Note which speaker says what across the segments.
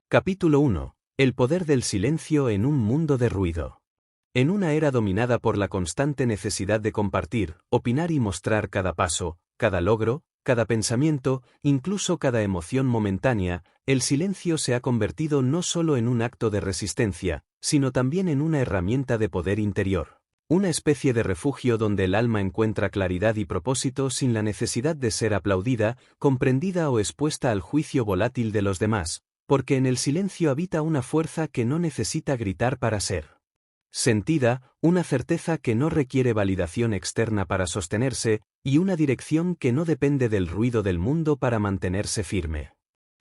Speaker 1: Capítulo 1. El poder del silencio en un mundo de ruido. En una era dominada por la constante necesidad de compartir, opinar y mostrar cada paso, cada logro, cada pensamiento, incluso cada emoción momentánea, el silencio se ha convertido no solo en un acto de resistencia, sino también en una herramienta de poder interior. Una especie de refugio donde el alma encuentra claridad y propósito sin la necesidad de ser aplaudida, comprendida o expuesta al juicio volátil de los demás, porque en el silencio habita una fuerza que no necesita gritar para ser sentida, una certeza que no requiere validación externa para sostenerse, y una dirección que no depende del ruido del mundo para mantenerse firme.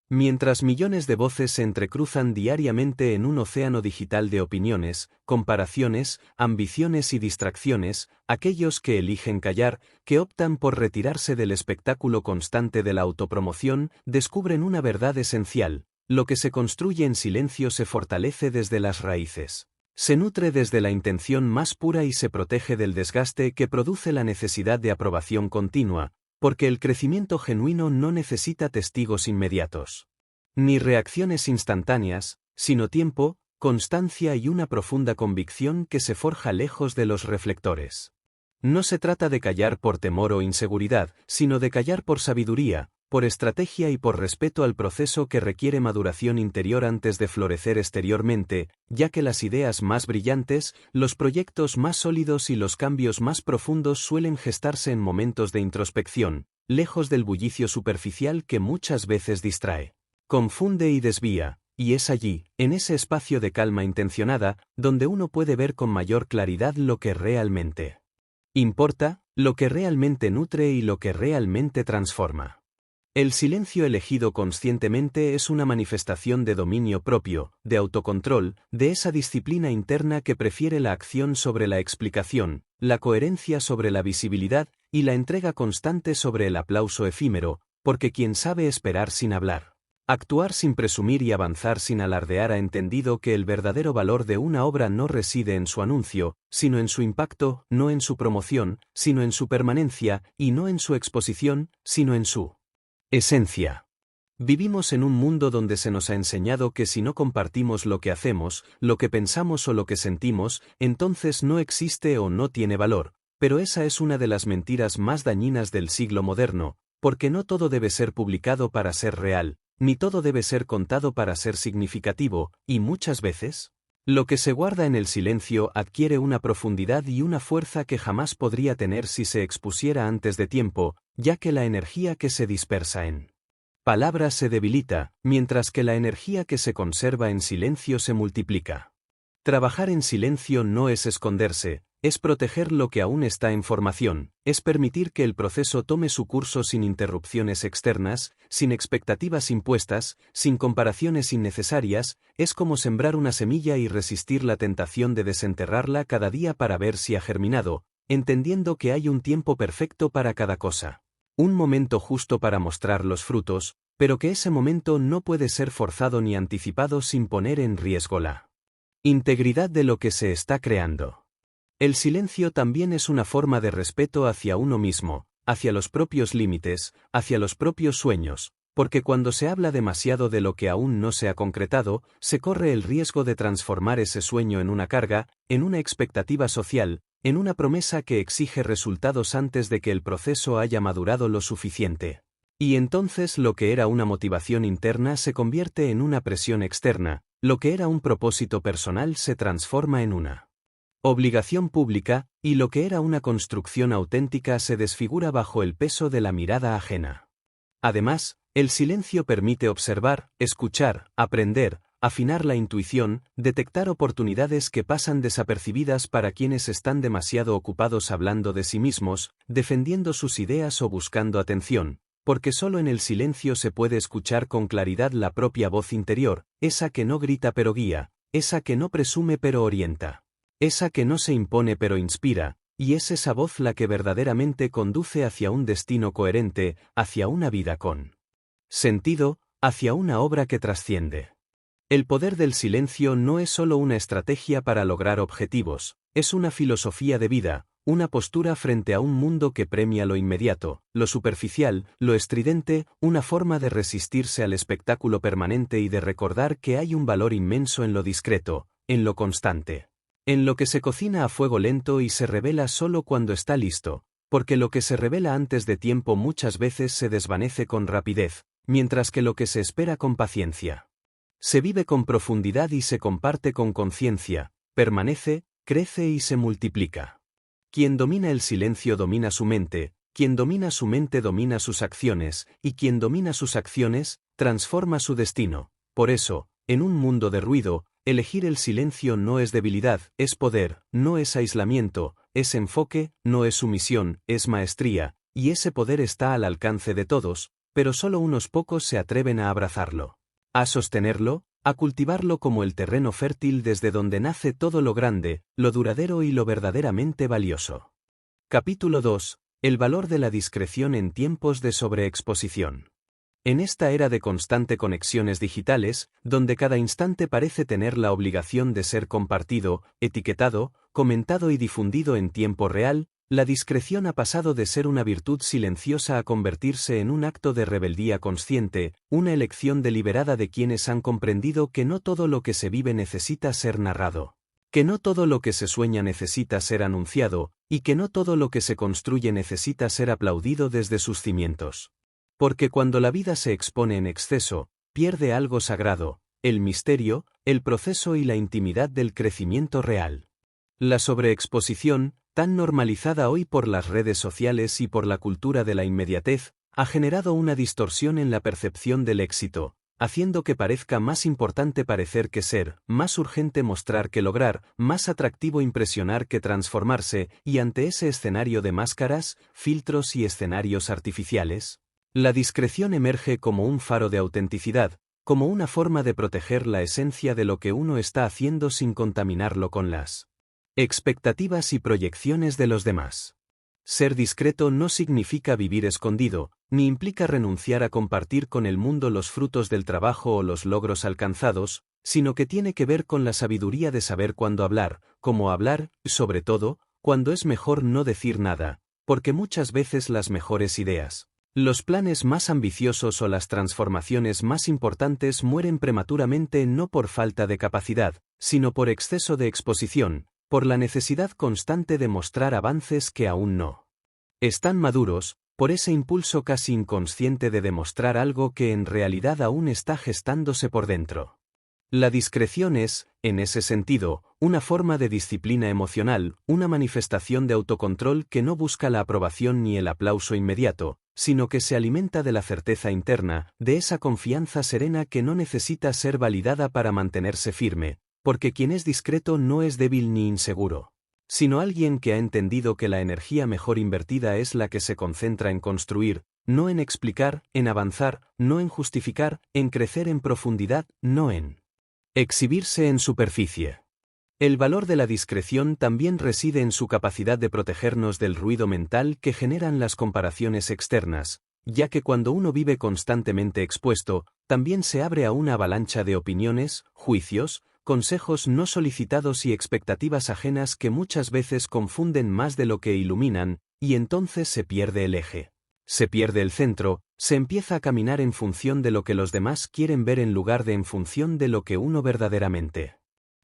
Speaker 1: Mientras millones de voces se entrecruzan diariamente en un océano digital de opiniones, comparaciones, ambiciones y distracciones, aquellos que eligen callar, que optan por retirarse del espectáculo constante de la autopromoción, descubren una verdad esencial: lo que se construye en silencio se fortalece desde las raíces. Se nutre desde la intención más pura y se protege del desgaste que produce la necesidad de aprobación continua, porque el crecimiento genuino no necesita testigos inmediatos, ni reacciones instantáneas, sino tiempo, constancia y una profunda convicción que se forja lejos de los reflectores. No se trata de callar por temor o inseguridad, sino de callar por sabiduría, por estrategia y por respeto al proceso que requiere maduración interior antes de florecer exteriormente, ya que las ideas más brillantes, los proyectos más sólidos y los cambios más profundos suelen gestarse en momentos de introspección, lejos del bullicio superficial que muchas veces distrae, confunde y desvía, y es allí, en ese espacio de calma intencionada, donde uno puede ver con mayor claridad lo que realmente importa, lo que realmente nutre y lo que realmente transforma. El silencio elegido conscientemente es una manifestación de dominio propio, de autocontrol, de esa disciplina interna que prefiere la acción sobre la explicación, la coherencia sobre la visibilidad y la entrega constante sobre el aplauso efímero, porque quien sabe esperar sin hablar, actuar sin presumir y avanzar sin alardear ha entendido que el verdadero valor de una obra no reside en su anuncio, sino en su impacto, no en su promoción, sino en su permanencia, y no en su exposición, sino en su esencia. Vivimos en un mundo donde se nos ha enseñado que si no compartimos lo que hacemos, lo que pensamos o lo que sentimos, entonces no existe o no tiene valor, pero esa es una de las mentiras más dañinas del siglo moderno, porque no todo debe ser publicado para ser real, ni todo debe ser contado para ser significativo, y muchas veces, lo que se guarda en el silencio adquiere una profundidad y una fuerza que jamás podría tener si se expusiera antes de tiempo, ya que la energía que se dispersa en palabras se debilita, mientras que la energía que se conserva en silencio se multiplica. Trabajar en silencio no es esconderse, es proteger lo que aún está en formación, es permitir que el proceso tome su curso sin interrupciones externas, sin expectativas impuestas, sin comparaciones innecesarias, es como sembrar una semilla y resistir la tentación de desenterrarla cada día para ver si ha germinado, entendiendo que hay un tiempo perfecto para cada cosa. Un momento justo para mostrar los frutos, pero que ese momento no puede ser forzado ni anticipado sin poner en riesgo la integridad de lo que se está creando. El silencio también es una forma de respeto hacia uno mismo, hacia los propios límites, hacia los propios sueños, porque cuando se habla demasiado de lo que aún no se ha concretado, se corre el riesgo de transformar ese sueño en una carga, en una expectativa social, en una promesa que exige resultados antes de que el proceso haya madurado lo suficiente. Y entonces lo que era una motivación interna se convierte en una presión externa, lo que era un propósito personal se transforma en una obligación pública, y lo que era una construcción auténtica se desfigura bajo el peso de la mirada ajena. Además, el silencio permite observar, escuchar, aprender, afinar la intuición, detectar oportunidades que pasan desapercibidas para quienes están demasiado ocupados hablando de sí mismos, defendiendo sus ideas o buscando atención, porque solo en el silencio se puede escuchar con claridad la propia voz interior, esa que no grita pero guía, esa que no presume pero orienta, esa que no se impone pero inspira, y es esa voz la que verdaderamente conduce hacia un destino coherente, hacia una vida con sentido, hacia una obra que trasciende. El poder del silencio no es solo una estrategia para lograr objetivos, es una filosofía de vida, una postura frente a un mundo que premia lo inmediato, lo superficial, lo estridente, una forma de resistirse al espectáculo permanente y de recordar que hay un valor inmenso en lo discreto, en lo constante. En lo que se cocina a fuego lento y se revela solo cuando está listo, porque lo que se revela antes de tiempo muchas veces se desvanece con rapidez, mientras que lo que se espera con paciencia se vive con profundidad y se comparte con conciencia, permanece, crece y se multiplica. Quien domina el silencio domina su mente, quien domina su mente domina sus acciones, y quien domina sus acciones, transforma su destino. Por eso, en un mundo de ruido, elegir el silencio no es debilidad, es poder, no es aislamiento, es enfoque, no es sumisión, es maestría, y ese poder está al alcance de todos, pero solo unos pocos se atreven a abrazarlo, a sostenerlo, a cultivarlo como el terreno fértil desde donde nace todo lo grande, lo duradero y lo verdaderamente valioso. Capítulo 2. El valor de la discreción en tiempos de sobreexposición. En esta era de constante conexiones digitales, donde cada instante parece tener la obligación de ser compartido, etiquetado, comentado y difundido en tiempo real, la discreción ha pasado de ser una virtud silenciosa a convertirse en un acto de rebeldía consciente, una elección deliberada de quienes han comprendido que no todo lo que se vive necesita ser narrado, que no todo lo que se sueña necesita ser anunciado, y que no todo lo que se construye necesita ser aplaudido desde sus cimientos. Porque cuando la vida se expone en exceso, pierde algo sagrado, el misterio, el proceso y la intimidad del crecimiento real. La sobreexposición, tan normalizada hoy por las redes sociales y por la cultura de la inmediatez, ha generado una distorsión en la percepción del éxito, haciendo que parezca más importante parecer que ser, más urgente mostrar que lograr, más atractivo impresionar que transformarse, y ante ese escenario de máscaras, filtros y escenarios artificiales, la discreción emerge como un faro de autenticidad, como una forma de proteger la esencia de lo que uno está haciendo sin contaminarlo con las expectativas y proyecciones de los demás. Ser discreto no significa vivir escondido, ni implica renunciar a compartir con el mundo los frutos del trabajo o los logros alcanzados, sino que tiene que ver con la sabiduría de saber cuándo hablar, cómo hablar, y sobre todo, cuando es mejor no decir nada, porque muchas veces las mejores ideas, los planes más ambiciosos o las transformaciones más importantes mueren prematuramente no por falta de capacidad, sino por exceso de exposición, por la necesidad constante de mostrar avances que aún no están maduros, por ese impulso casi inconsciente de demostrar algo que en realidad aún está gestándose por dentro. La discreción es, en ese sentido, una forma de disciplina emocional, una manifestación de autocontrol que no busca la aprobación ni el aplauso inmediato, sino que se alimenta de la certeza interna, de esa confianza serena que no necesita ser validada para mantenerse firme, porque quien es discreto no es débil ni inseguro, sino alguien que ha entendido que la energía mejor invertida es la que se concentra en construir, no en explicar, en avanzar, no en justificar, en crecer en profundidad, no en exhibirse en superficie. El valor de la discreción también reside en su capacidad de protegernos del ruido mental que generan las comparaciones externas, ya que cuando uno vive constantemente expuesto, también se abre a una avalancha de opiniones, juicios, consejos no solicitados y expectativas ajenas que muchas veces confunden más de lo que iluminan, y entonces se pierde el eje. Se pierde el centro, se empieza a caminar en función de lo que los demás quieren ver en lugar de en función de lo que uno verdaderamente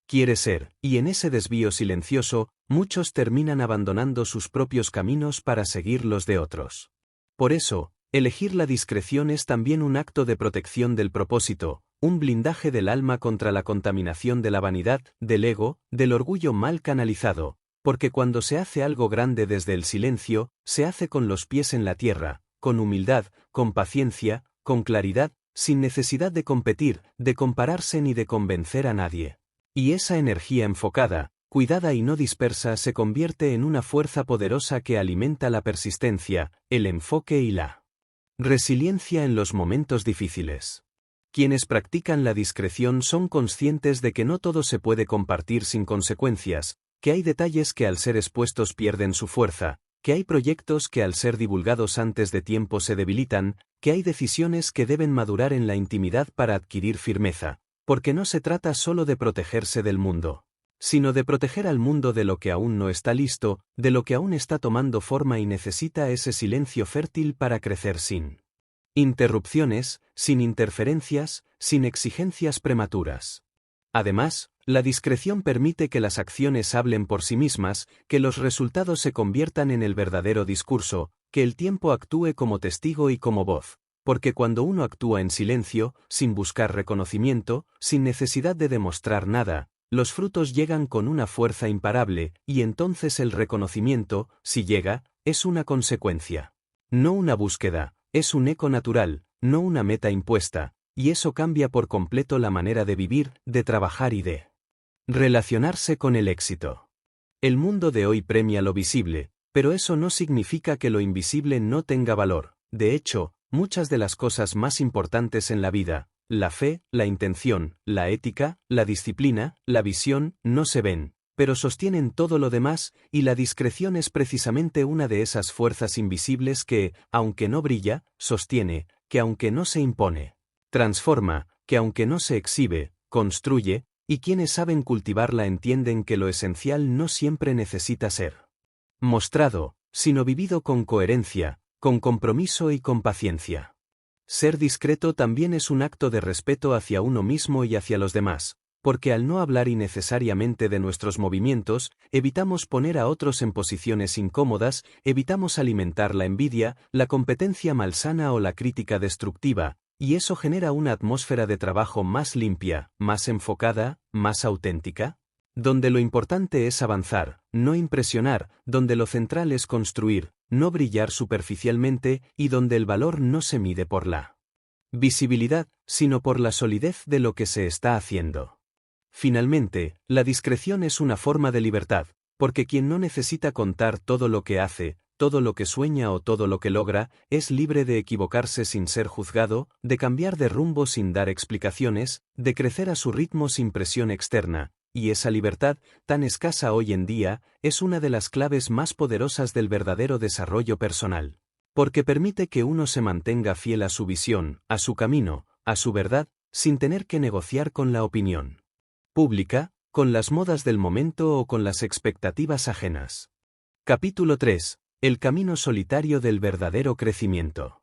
Speaker 1: quiere ser, y en ese desvío silencioso, muchos terminan abandonando sus propios caminos para seguir los de otros. Por eso, elegir la discreción es también un acto de protección del propósito, un blindaje del alma contra la contaminación de la vanidad, del ego, del orgullo mal canalizado, porque cuando se hace algo grande desde el silencio, se hace con los pies en la tierra, con humildad, con paciencia, con claridad, sin necesidad de competir, de compararse ni de convencer a nadie. Y esa energía enfocada, cuidada y no dispersa se convierte en una fuerza poderosa que alimenta la persistencia, el enfoque y la resiliencia en los momentos difíciles. Quienes practican la discreción son conscientes de que no todo se puede compartir sin consecuencias, que hay detalles que al ser expuestos pierden su fuerza, que hay proyectos que al ser divulgados antes de tiempo se debilitan, que hay decisiones que deben madurar en la intimidad para adquirir firmeza, porque no se trata solo de protegerse del mundo, sino de proteger al mundo de lo que aún no está listo, de lo que aún está tomando forma y necesita ese silencio fértil para crecer sin interrupciones, sin interferencias, sin exigencias prematuras. Además, la discreción permite que las acciones hablen por sí mismas, que los resultados se conviertan en el verdadero discurso, que el tiempo actúe como testigo y como voz. Porque cuando uno actúa en silencio, sin buscar reconocimiento, sin necesidad de demostrar nada, los frutos llegan con una fuerza imparable, y entonces el reconocimiento, si llega, es una consecuencia. No una búsqueda, es un eco natural, no una meta impuesta, y eso cambia por completo la manera de vivir, de trabajar y de relacionarse con el éxito. El mundo de hoy premia lo visible, pero eso no significa que lo invisible no tenga valor. De hecho, muchas de las cosas más importantes en la vida, la fe, la intención, la ética, la disciplina, la visión, no se ven, pero sostienen todo lo demás, y la discreción es precisamente una de esas fuerzas invisibles que, aunque no brilla, sostiene, que aunque no se impone, transforma, que aunque no se exhibe, construye, y quienes saben cultivarla entienden que lo esencial no siempre necesita ser mostrado, sino vivido con coherencia, con compromiso y con paciencia. Ser discreto también es un acto de respeto hacia uno mismo y hacia los demás, porque al no hablar innecesariamente de nuestros movimientos, evitamos poner a otros en posiciones incómodas, evitamos alimentar la envidia, la competencia malsana o la crítica destructiva, y eso genera una atmósfera de trabajo más limpia, más enfocada, más auténtica, donde lo importante es avanzar, no impresionar, donde lo central es construir, no brillar superficialmente, y donde el valor no se mide por la visibilidad, sino por la solidez de lo que se está haciendo. Finalmente, la discreción es una forma de libertad, porque quien no necesita contar todo lo que hace, todo lo que sueña o todo lo que logra, es libre de equivocarse sin ser juzgado, de cambiar de rumbo sin dar explicaciones, de crecer a su ritmo sin presión externa, y esa libertad, tan escasa hoy en día, es una de las claves más poderosas del verdadero desarrollo personal. Porque permite que uno se mantenga fiel a su visión, a su camino, a su verdad, sin tener que negociar con la opinión pública, con las modas del momento o con las expectativas ajenas. Capítulo 3. El camino solitario del verdadero crecimiento.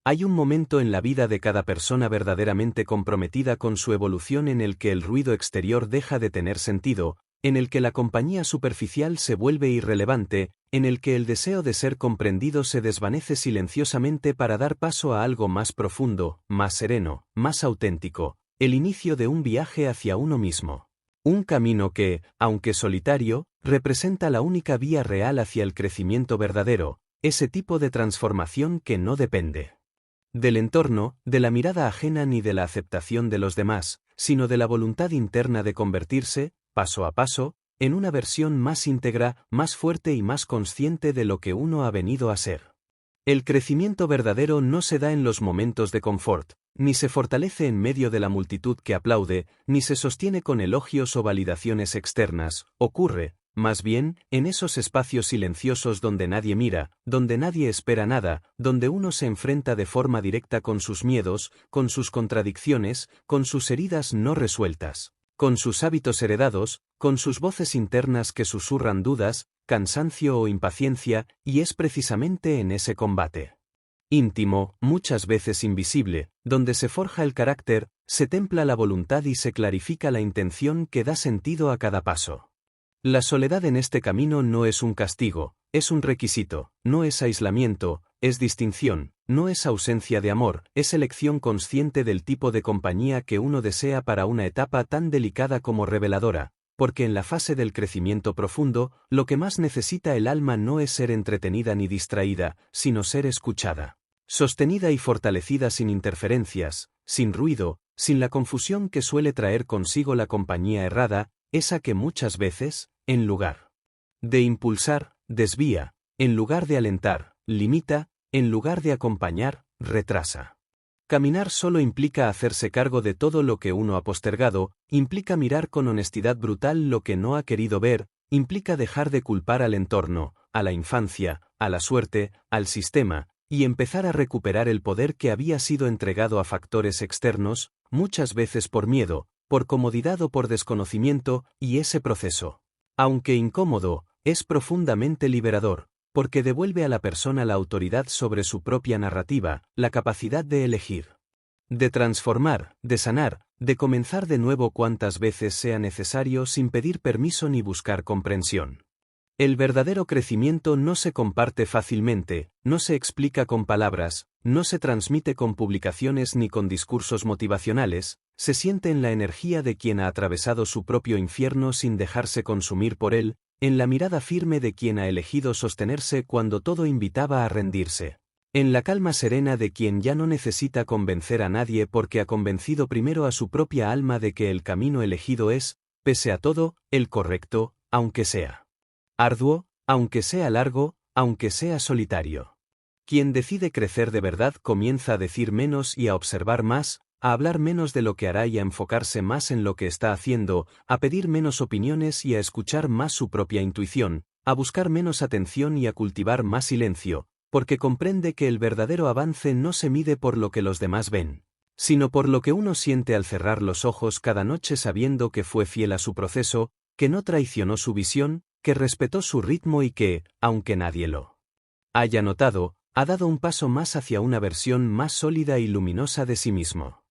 Speaker 1: Hay un momento en la vida de cada persona verdaderamente comprometida con su evolución en el que el ruido exterior deja de tener sentido, en el que la compañía superficial se vuelve irrelevante, en el que el deseo de ser comprendido se desvanece silenciosamente para dar paso a algo más profundo, más sereno, más auténtico, el inicio de un viaje hacia uno mismo. Un camino que, aunque solitario, representa la única vía real hacia el crecimiento verdadero, ese tipo de transformación que no depende del entorno, de la mirada ajena ni de la aceptación de los demás, sino de la voluntad interna de convertirse, paso a paso, en una versión más íntegra, más fuerte y más consciente de lo que uno ha venido a ser. El crecimiento verdadero no se da en los momentos de confort, ni se fortalece en medio de la multitud que aplaude, ni se sostiene con elogios o validaciones externas, ocurre, más bien, en esos espacios silenciosos donde nadie mira, donde nadie espera nada, donde uno se enfrenta de forma directa con sus miedos, con sus contradicciones, con sus heridas no resueltas, con sus hábitos heredados, con sus voces internas que susurran dudas, cansancio o impaciencia, y es precisamente en ese combate íntimo, muchas veces invisible, donde se forja el carácter, se templa la voluntad y se clarifica la intención que da sentido a cada paso. La soledad en este camino no es un castigo, es un requisito, no es aislamiento, es distinción, no es ausencia de amor, es elección consciente del tipo de compañía que uno desea para una etapa tan delicada como reveladora, porque en la fase del crecimiento profundo, lo que más necesita el alma no es ser entretenida ni distraída, sino ser escuchada, sostenida y fortalecida sin interferencias, sin ruido, sin la confusión que suele traer consigo la compañía errada, esa que muchas veces, en lugar de impulsar, desvía, en lugar de alentar, limita, en lugar de acompañar, retrasa. Caminar solo implica hacerse cargo de todo lo que uno ha postergado, implica mirar con honestidad brutal lo que no ha querido ver, implica dejar de culpar al entorno, a la infancia, a la suerte, al sistema, y empezar a recuperar el poder que había sido entregado a factores externos, muchas veces por miedo, por comodidad o por desconocimiento, y ese proceso, aunque incómodo, es profundamente liberador, porque devuelve a la persona la autoridad sobre su propia narrativa, la capacidad de elegir, de transformar, de sanar, de comenzar de nuevo cuantas veces sea necesario sin pedir permiso ni buscar comprensión. El verdadero crecimiento no se comparte fácilmente, no se explica con palabras, no se transmite con publicaciones ni con discursos motivacionales, se siente en la energía de quien ha atravesado su propio infierno sin dejarse consumir por él, en la mirada firme de quien ha elegido sostenerse cuando todo invitaba a rendirse, en la calma serena de quien ya no necesita convencer a nadie porque ha convencido primero a su propia alma de que el camino elegido es, pese a todo, el correcto, aunque sea arduo, aunque sea largo, aunque sea solitario. Quien decide crecer de verdad comienza a decir menos y a observar más, a hablar menos de lo que hará y a enfocarse más en lo que está haciendo, a pedir menos opiniones y a escuchar más su propia intuición, a buscar menos atención y a cultivar más silencio, porque comprende que el verdadero avance no se mide por lo que los demás ven, sino por lo que uno siente al cerrar los ojos cada noche sabiendo que fue fiel a su proceso, que no traicionó su visión, que respetó su ritmo y que, aunque nadie lo haya notado, ha dado un paso más hacia una versión más sólida y luminosa de sí mismo.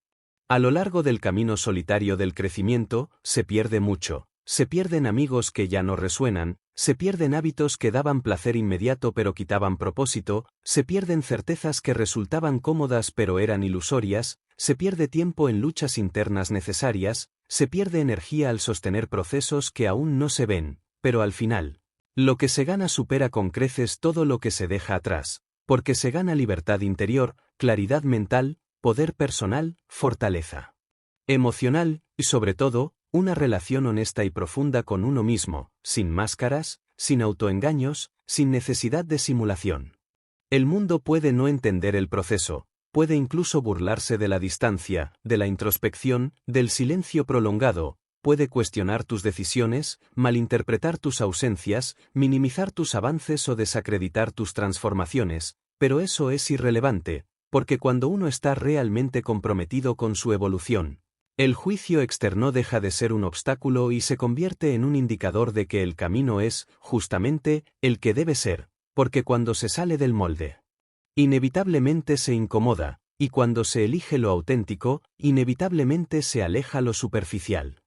Speaker 1: A lo largo del camino solitario del crecimiento, se pierde mucho, se pierden amigos que ya no resuenan, se pierden hábitos que daban placer inmediato pero quitaban propósito, se pierden certezas que resultaban cómodas pero eran ilusorias, se pierde tiempo en luchas internas necesarias, se pierde energía al sostener procesos que aún no se ven. Pero al final, lo que se gana supera con creces todo lo que se deja atrás, porque se gana libertad interior, claridad mental, poder personal, fortaleza emocional, y sobre todo, una relación honesta y profunda con uno mismo, sin máscaras, sin autoengaños, sin necesidad de simulación. El mundo puede no entender el proceso, puede incluso burlarse de la distancia, de la introspección, del silencio prolongado, puede cuestionar tus decisiones, malinterpretar tus ausencias, minimizar tus avances o desacreditar tus transformaciones, pero eso es irrelevante, porque cuando uno está realmente comprometido con su evolución, el juicio externo deja de ser un obstáculo y se convierte en un indicador de que el camino es, justamente, el que debe ser, porque cuando se sale del molde, inevitablemente se incomoda, y cuando se elige lo auténtico, inevitablemente se aleja lo superficial.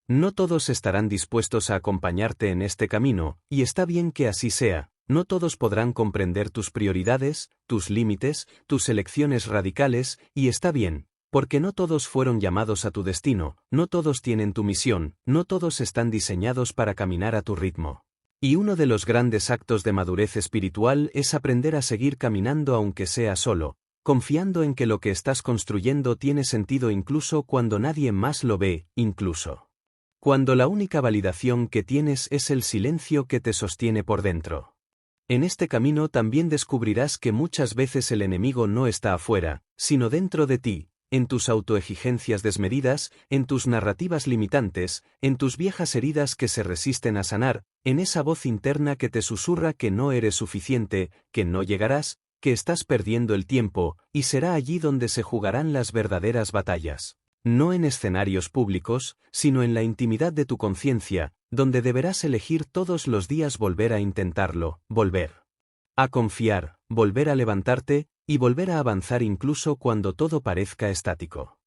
Speaker 1: No todos estarán dispuestos a acompañarte en este camino, y está bien que así sea, no todos podrán comprender tus prioridades, tus límites, tus elecciones radicales, y está bien, porque no todos fueron llamados a tu destino, no todos tienen tu misión, no todos están diseñados para caminar a tu ritmo. Y uno de los grandes actos de madurez espiritual es aprender a seguir caminando aunque sea solo, confiando en que lo que estás construyendo tiene sentido incluso cuando nadie más lo ve, incluso cuando la única validación que tienes es el silencio que te sostiene por dentro. En este camino también descubrirás que muchas veces el enemigo no está afuera, sino dentro de ti, en tus autoexigencias desmedidas, en tus narrativas limitantes, en tus viejas heridas que se resisten a sanar, en esa voz interna que te susurra que no eres suficiente, que no llegarás, que estás perdiendo el tiempo, y será allí donde se jugarán las verdaderas batallas. No en escenarios públicos, sino en la intimidad de tu conciencia, donde deberás elegir todos los días volver a intentarlo, volver a confiar, volver a levantarte, y volver a avanzar incluso cuando todo parezca estático.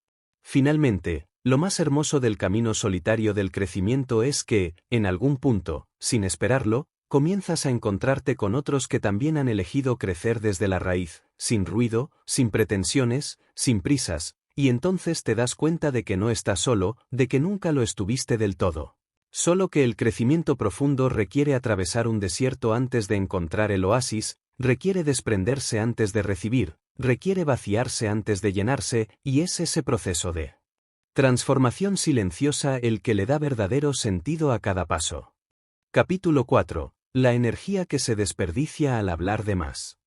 Speaker 1: Finalmente, lo más hermoso del camino solitario del crecimiento es que, en algún punto, sin esperarlo, comienzas a encontrarte con otros que también han elegido crecer desde la raíz, sin ruido, sin pretensiones, sin prisas, y entonces te das cuenta de que no estás solo, de que nunca lo estuviste del todo. Solo que el crecimiento profundo requiere atravesar un desierto antes de encontrar el oasis, requiere desprenderse antes de recibir, requiere vaciarse antes de llenarse, y es ese proceso de transformación silenciosa el que le da verdadero sentido a cada paso. Capítulo 4. La energía que se desperdicia al hablar de más.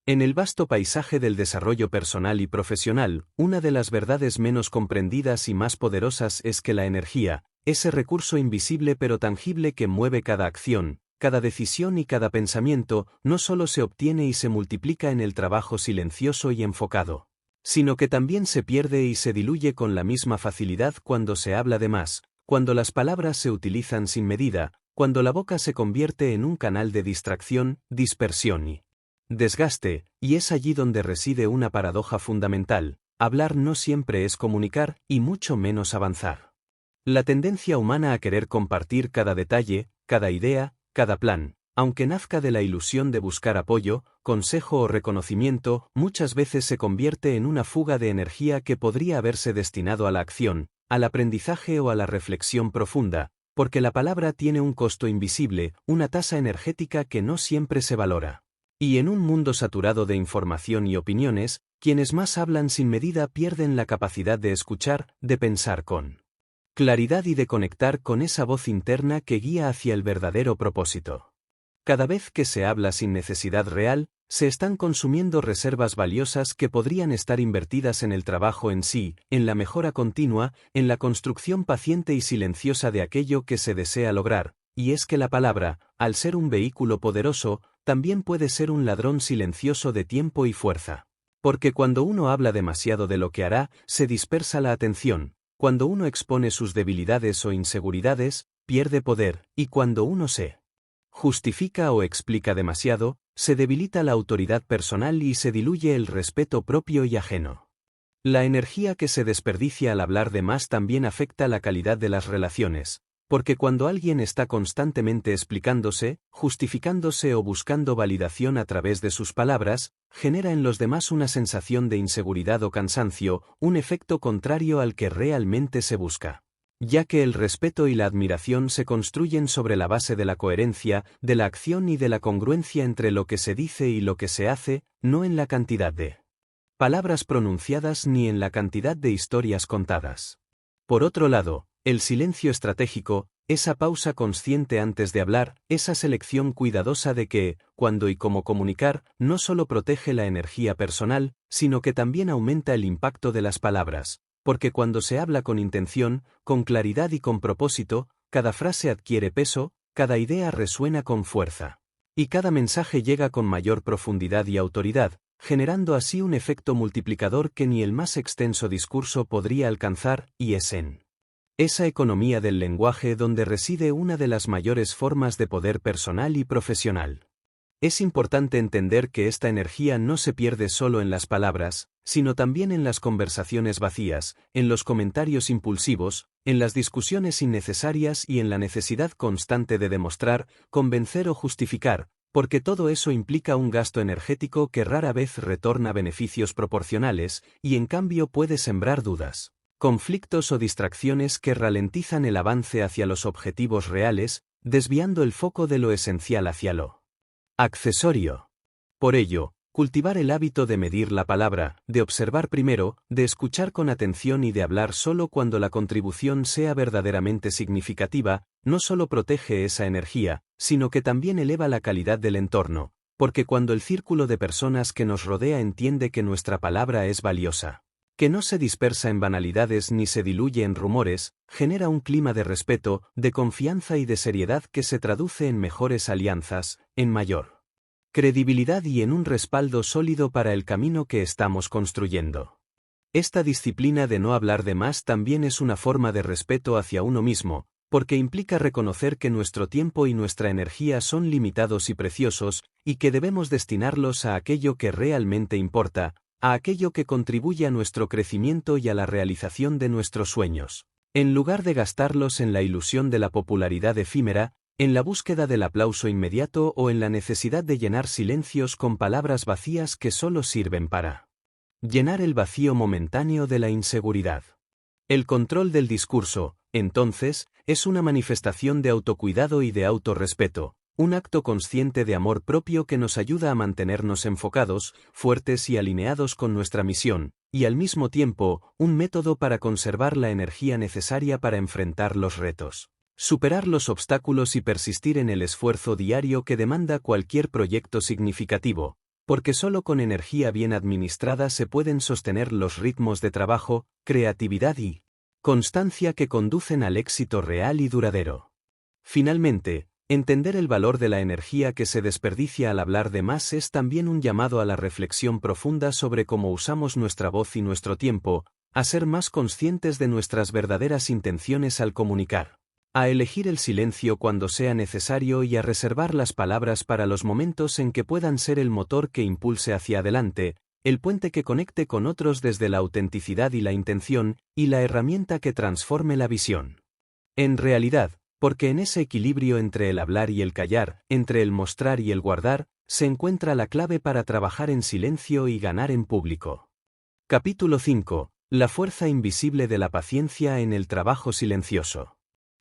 Speaker 1: En el vasto paisaje del desarrollo personal y profesional, una de las verdades menos comprendidas y más poderosas es que la energía, ese recurso invisible pero tangible que mueve cada acción, cada decisión y cada pensamiento, no solo se obtiene y se multiplica en el trabajo silencioso y enfocado, sino que también se pierde y se diluye con la misma facilidad cuando se habla de más, cuando las palabras se utilizan sin medida, cuando la boca se convierte en un canal de distracción, dispersión y desgaste, y es allí donde reside una paradoja fundamental: hablar no siempre es comunicar, y mucho menos avanzar. La tendencia humana a querer compartir cada detalle, cada idea, cada plan, aunque nazca de la ilusión de buscar apoyo, consejo o reconocimiento, muchas veces se convierte en una fuga de energía que podría haberse destinado a la acción, al aprendizaje o a la reflexión profunda, porque la palabra tiene un costo invisible, una tasa energética que no siempre se valora. Y en un mundo saturado de información y opiniones, quienes más hablan sin medida pierden la capacidad de escuchar, de pensar con claridad y de conectar con esa voz interna que guía hacia el verdadero propósito. Cada vez que se habla sin necesidad real, se están consumiendo reservas valiosas que podrían estar invertidas en el trabajo en sí, en la mejora continua, en la construcción paciente y silenciosa de aquello que se desea lograr, y es que la palabra, al ser un vehículo poderoso, también puede ser un ladrón silencioso de tiempo y fuerza. Porque cuando uno habla demasiado de lo que hará, se dispersa la atención, cuando uno expone sus debilidades o inseguridades, pierde poder, y cuando uno se justifica o explica demasiado, se debilita la autoridad personal y se diluye el respeto propio y ajeno. La energía que se desperdicia al hablar de más también afecta la calidad de las relaciones, porque cuando alguien está constantemente explicándose, justificándose o buscando validación a través de sus palabras, genera en los demás una sensación de inseguridad o cansancio, un efecto contrario al que realmente se busca. Ya que el respeto y la admiración se construyen sobre la base de la coherencia, de la acción y de la congruencia entre lo que se dice y lo que se hace, no en la cantidad de palabras pronunciadas ni en la cantidad de historias contadas. Por otro lado, el silencio estratégico, esa pausa consciente antes de hablar, esa selección cuidadosa de qué, cuándo y cómo comunicar, no solo protege la energía personal, sino que también aumenta el impacto de las palabras. Porque cuando se habla con intención, con claridad y con propósito, cada frase adquiere peso, cada idea resuena con fuerza. Y cada mensaje llega con mayor profundidad y autoridad, generando así un efecto multiplicador que ni el más extenso discurso podría alcanzar, y es en esa economía del lenguaje donde reside una de las mayores formas de poder personal y profesional. Es importante entender que esta energía no se pierde solo en las palabras, sino también en las conversaciones vacías, en los comentarios impulsivos, en las discusiones innecesarias y en la necesidad constante de demostrar, convencer o justificar, porque todo eso implica un gasto energético que rara vez retorna beneficios proporcionales, y en cambio puede sembrar dudas, conflictos o distracciones que ralentizan el avance hacia los objetivos reales, desviando el foco de lo esencial hacia lo accesorio. Por ello, cultivar el hábito de medir la palabra, de observar primero, de escuchar con atención y de hablar solo cuando la contribución sea verdaderamente significativa, no solo protege esa energía, sino que también eleva la calidad del entorno, porque cuando el círculo de personas que nos rodea entiende que nuestra palabra es valiosa, que no se dispersa en banalidades ni se diluye en rumores, genera un clima de respeto, de confianza y de seriedad que se traduce en mejores alianzas, en mayor credibilidad y en un respaldo sólido para el camino que estamos construyendo. Esta disciplina de no hablar de más también es una forma de respeto hacia uno mismo, porque implica reconocer que nuestro tiempo y nuestra energía son limitados y preciosos, y que debemos destinarlos a aquello que realmente importa, a aquello que contribuye a nuestro crecimiento y a la realización de nuestros sueños, en lugar de gastarlos en la ilusión de la popularidad efímera, en la búsqueda del aplauso inmediato o en la necesidad de llenar silencios con palabras vacías que solo sirven para llenar el vacío momentáneo de la inseguridad. El control del discurso, entonces, es una manifestación de autocuidado y de autorrespeto, un acto consciente de amor propio que nos ayuda a mantenernos enfocados, fuertes y alineados con nuestra misión, y al mismo tiempo, un método para conservar la energía necesaria para enfrentar los retos, superar los obstáculos y persistir en el esfuerzo diario que demanda cualquier proyecto significativo, porque solo con energía bien administrada se pueden sostener los ritmos de trabajo, creatividad y constancia que conducen al éxito real y duradero. Finalmente, Entender el valor de la energía que se desperdicia al hablar de más es también un llamado a la reflexión profunda sobre cómo usamos nuestra voz y nuestro tiempo, a ser más conscientes de nuestras verdaderas intenciones al comunicar, a elegir el silencio cuando sea necesario y a reservar las palabras para los momentos en que puedan ser el motor que impulse hacia adelante, el puente que conecte con otros desde la autenticidad y la intención, y la herramienta que transforme la visión. En realidad, porque en ese equilibrio entre el hablar y el callar, entre el mostrar y el guardar, se encuentra la clave para trabajar en silencio y ganar en público. Capítulo 5. La fuerza invisible de la paciencia en el trabajo silencioso.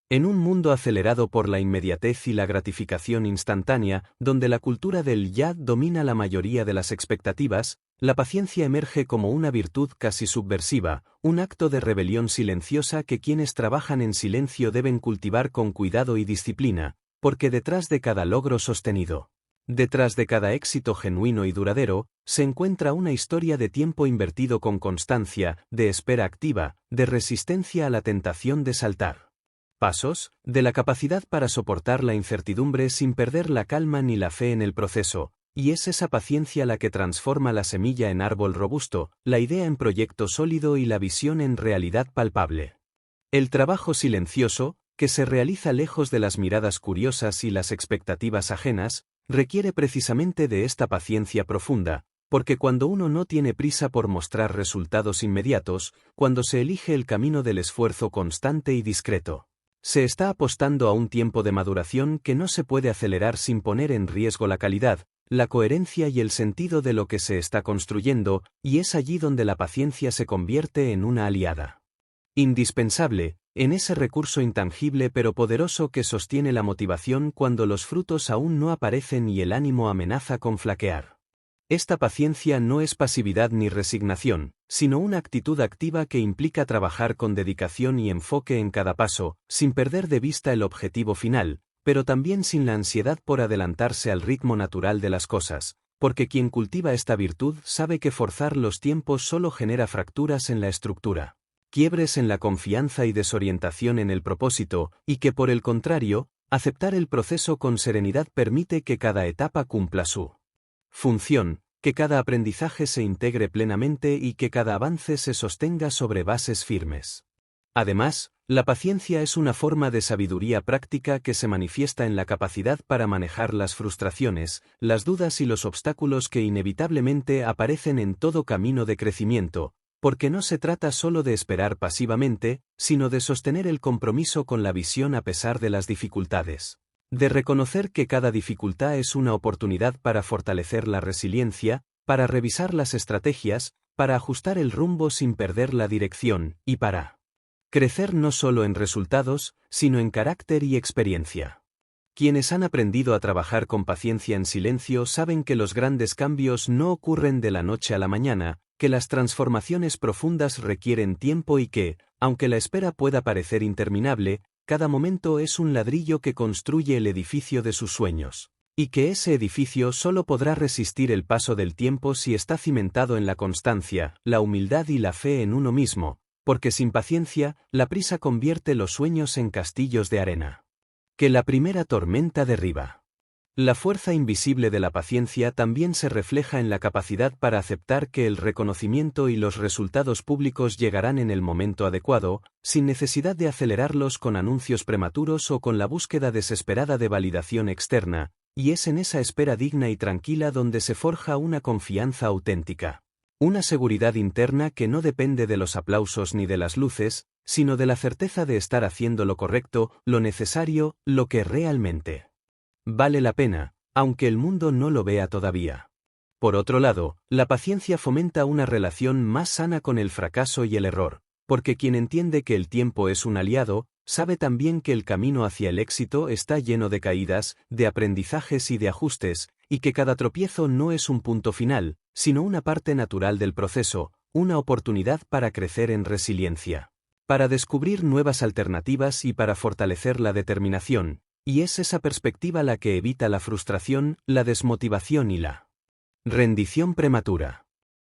Speaker 1: En un mundo acelerado por la inmediatez y la gratificación instantánea, donde la cultura del ya domina la mayoría de las expectativas, la paciencia emerge como una virtud casi subversiva, un acto de rebelión silenciosa que quienes trabajan en silencio deben cultivar con cuidado y disciplina, porque detrás de cada logro sostenido, detrás de cada éxito genuino y duradero, se encuentra una historia de tiempo invertido con constancia, de espera activa, de resistencia a la tentación de saltar pasos, de la capacidad para soportar la incertidumbre sin perder la calma ni la fe en el proceso, y es esa paciencia la que transforma la semilla en árbol robusto, la idea en proyecto sólido y la visión en realidad palpable. El trabajo silencioso, que se realiza lejos de las miradas curiosas y las expectativas ajenas, requiere precisamente de esta paciencia profunda, porque cuando uno no tiene prisa por mostrar resultados inmediatos, cuando se elige el camino del esfuerzo constante y discreto, se está apostando a un tiempo de maduración que no se puede acelerar sin poner en riesgo la calidad, la coherencia y el sentido de lo que se está construyendo, y es allí donde la paciencia se convierte en una aliada indispensable, en ese recurso intangible pero poderoso que sostiene la motivación cuando los frutos aún no aparecen y el ánimo amenaza con flaquear. Esta paciencia no es pasividad ni resignación, sino una actitud activa que implica trabajar con dedicación y enfoque en cada paso, sin perder de vista el objetivo final, pero también sin la ansiedad por adelantarse al ritmo natural de las cosas, porque quien cultiva esta virtud sabe que forzar los tiempos solo genera fracturas en la estructura, quiebres en la confianza y desorientación en el propósito, y que por el contrario, aceptar el proceso con serenidad permite que cada etapa cumpla su función, que cada aprendizaje se integre plenamente y que cada avance se sostenga sobre bases firmes. Además, la paciencia es una forma de sabiduría práctica que se manifiesta en la capacidad para manejar las frustraciones, las dudas y los obstáculos que inevitablemente aparecen en todo camino de crecimiento, porque no se trata solo de esperar pasivamente, sino de sostener el compromiso con la visión a pesar de las dificultades. De reconocer que cada dificultad es una oportunidad para fortalecer la resiliencia, para revisar las estrategias, para ajustar el rumbo sin perder la dirección, y para crecer no solo en resultados, sino en carácter y experiencia. Quienes han aprendido a trabajar con paciencia en silencio saben que los grandes cambios no ocurren de la noche a la mañana, que las transformaciones profundas requieren tiempo y que, aunque la espera pueda parecer interminable, cada momento es un ladrillo que construye el edificio de sus sueños, y que ese edificio solo podrá resistir el paso del tiempo si está cimentado en la constancia, la humildad y la fe en uno mismo, porque sin paciencia, la prisa convierte los sueños en castillos de arena que la primera tormenta derriba. La fuerza invisible de la paciencia también se refleja en la capacidad para aceptar que el reconocimiento y los resultados públicos llegarán en el momento adecuado, sin necesidad de acelerarlos con anuncios prematuros o con la búsqueda desesperada de validación externa, y es en esa espera digna y tranquila donde se forja una confianza auténtica. Una seguridad interna que no depende de los aplausos ni de las luces, sino de la certeza de estar haciendo lo correcto, lo necesario, lo que realmente vale la pena, aunque el mundo no lo vea todavía. Por otro lado, la paciencia fomenta una relación más sana con el fracaso y el error, porque quien entiende que el tiempo es un aliado, sabe también que el camino hacia el éxito está lleno de caídas, de aprendizajes y de ajustes, y que cada tropiezo no es un punto final, sino una parte natural del proceso, una oportunidad para crecer en resiliencia, para descubrir nuevas alternativas y para fortalecer la determinación, y es esa perspectiva la que evita la frustración, la desmotivación y la rendición prematura.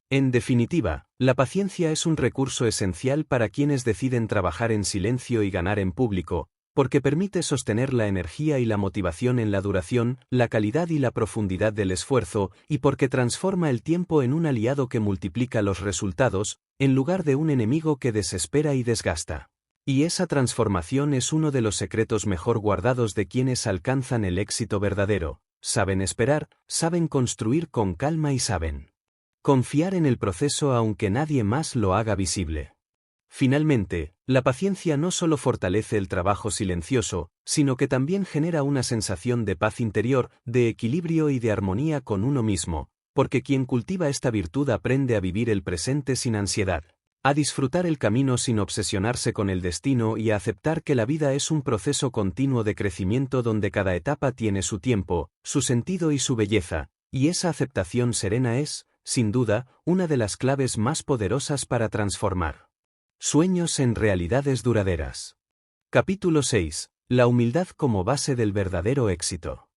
Speaker 1: En definitiva, la paciencia es un recurso esencial para quienes deciden trabajar en silencio y ganar en público, porque permite sostener la energía y la motivación en la duración, la calidad y la profundidad del esfuerzo, y porque transforma el tiempo en un aliado que multiplica los resultados, en lugar de un enemigo que desespera y desgasta. Y esa transformación es uno de los secretos mejor guardados de quienes alcanzan el éxito verdadero. Saben esperar, saben construir con calma y saben confiar en el proceso aunque nadie más lo haga visible. Finalmente, la paciencia no solo fortalece el trabajo silencioso, sino que también genera una sensación de paz interior, de equilibrio y de armonía con uno mismo, porque quien cultiva esta virtud aprende a vivir el presente sin ansiedad, a disfrutar el camino sin obsesionarse con el destino y a aceptar que la vida es un proceso continuo de crecimiento donde cada etapa tiene su tiempo, su sentido y su belleza, y esa aceptación serena es, sin duda, una de las claves más poderosas para transformar sueños en realidades duraderas. Capítulo 6. La humildad como base del verdadero éxito.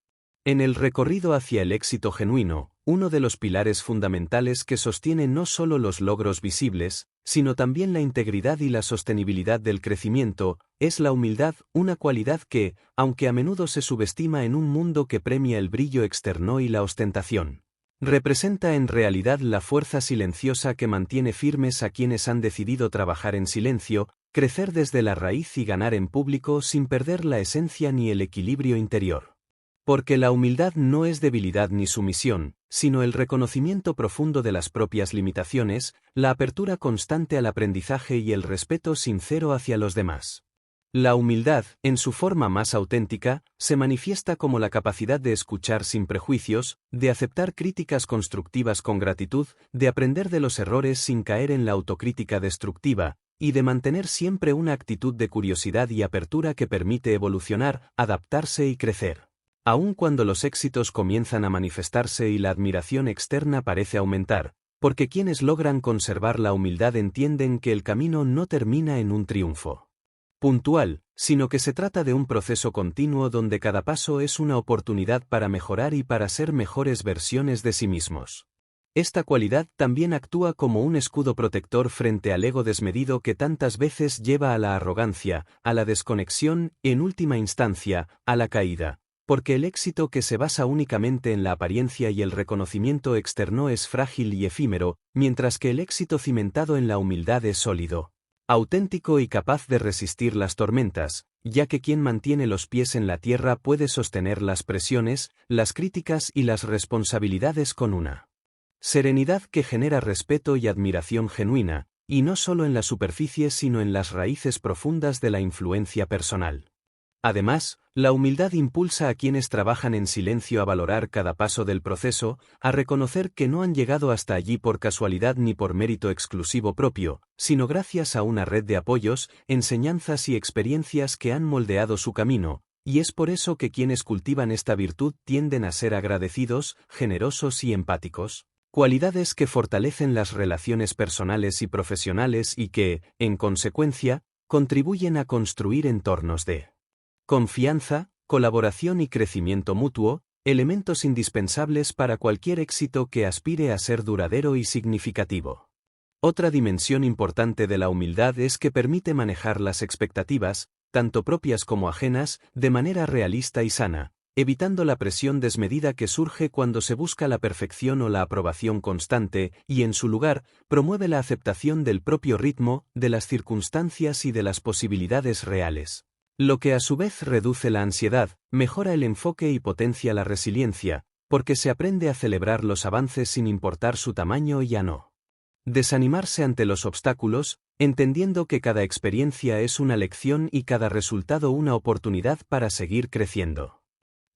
Speaker 1: En el recorrido hacia el éxito genuino, uno de los pilares fundamentales que sostiene no solo los logros visibles, sino también la integridad y la sostenibilidad del crecimiento, es la humildad, una cualidad que, aunque a menudo se subestima en un mundo que premia el brillo externo y la ostentación, representa en realidad la fuerza silenciosa que mantiene firmes a quienes han decidido trabajar en silencio, crecer desde la raíz y ganar en público sin perder la esencia ni el equilibrio interior. Porque la humildad no es debilidad ni sumisión, sino el reconocimiento profundo de las propias limitaciones, la apertura constante al aprendizaje y el respeto sincero hacia los demás. La humildad, en su forma más auténtica, se manifiesta como la capacidad de escuchar sin prejuicios, de aceptar críticas constructivas con gratitud, de aprender de los errores sin caer en la autocrítica destructiva, y de mantener siempre una actitud de curiosidad y apertura que permite evolucionar, adaptarse y crecer. Aun cuando los éxitos comienzan a manifestarse y la admiración externa parece aumentar, porque quienes logran conservar la humildad entienden que el camino no termina en un triunfo puntual, sino que se trata de un proceso continuo donde cada paso es una oportunidad para mejorar y para ser mejores versiones de sí mismos. Esta cualidad también actúa como un escudo protector frente al ego desmedido que tantas veces lleva a la arrogancia, a la desconexión y, en última instancia, a la caída, porque el éxito que se basa únicamente en la apariencia y el reconocimiento externo es frágil y efímero, mientras que el éxito cimentado en la humildad es sólido, auténtico y capaz de resistir las tormentas, ya que quien mantiene los pies en la tierra puede sostener las presiones, las críticas y las responsabilidades con una serenidad que genera respeto y admiración genuina, y no solo en la superficie sino en las raíces profundas de la influencia personal. Además, la humildad impulsa a quienes trabajan en silencio a valorar cada paso del proceso, a reconocer que no han llegado hasta allí por casualidad ni por mérito exclusivo propio, sino gracias a una red de apoyos, enseñanzas y experiencias que han moldeado su camino, y es por eso que quienes cultivan esta virtud tienden a ser agradecidos, generosos y empáticos, cualidades que fortalecen las relaciones personales y profesionales y que, en consecuencia, contribuyen a construir entornos de confianza, colaboración y crecimiento mutuo, elementos indispensables para cualquier éxito que aspire a ser duradero y significativo. Otra dimensión importante de la humildad es que permite manejar las expectativas, tanto propias como ajenas, de manera realista y sana, evitando la presión desmedida que surge cuando se busca la perfección o la aprobación constante, y en su lugar, promueve la aceptación del propio ritmo, de las circunstancias y de las posibilidades reales. Lo que a su vez reduce la ansiedad, mejora el enfoque y potencia la resiliencia, porque se aprende a celebrar los avances sin importar su tamaño y a no desanimarse ante los obstáculos, entendiendo que cada experiencia es una lección y cada resultado una oportunidad para seguir creciendo.